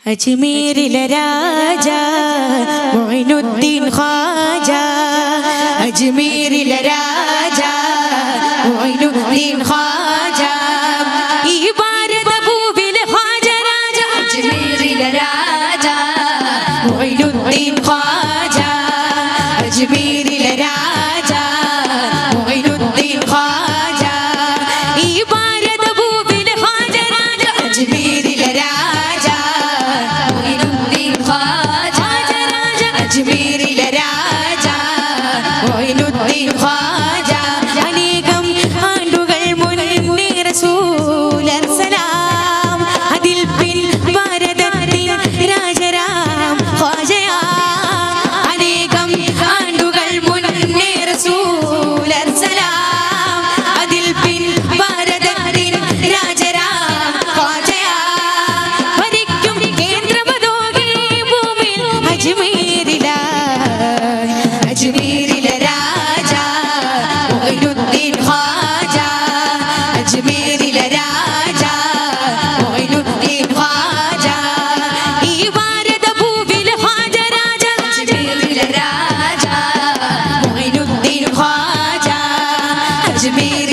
അജ്മീരിലെ രാജ മൊയ്നുദ്ദീൻ ഖാജ, അജ്മീരിലെ രാജ മൊയ്നുദ്ദീൻ ഖാജ, ഈ ഭാരതഭൂവിലെ ഖാജ രാജ, അജ്മീരിലെ രാജ മൊയ്നുദ്ദീൻ ഖാജ, അജ്മീരിലെ രാജ മൊയ്നുദ്ദീൻ ഖാജ, ഈ ഭാരതഭൂവിലെ ഖാജ രാജ, അജ്മീരിലെ രാജ അജ്മീരിലെ രാജ മൊയ്നുദ്ദീൻ ഖാജ, അനേകം ആണ്ടുകൾ മുന്നേ റസൂലർ സലാം, അതിൽ പിൻ ഭാരതത്തിൻ രാജരാം ഖാജയാ, അനേകം ആണ്ടുകൾ മുന്നേ റസൂലർ സലാം, അതിൽ പിൻ ഭാരതത്തിൻ രാജരാം ഖാജയാ, ഭരിക്കും കേന്ദ്രമതോകെ ഭൂമിയിൽ അജ്മീരിലാ, അജ്മീരിലെ രാജ മൊയ്നുദ്ദീൻ ഖാജ, അജ്മീരിലെ രാജ മൊയ്നുദ്ദീൻ ഖാജ, ഈ ഭാരതഭൂവിലെ ഖാജ രാജ, അജ്മീരിലെ രാജ മൊയ്നുദ്ദീൻ ഖാജ, അജ്മീർ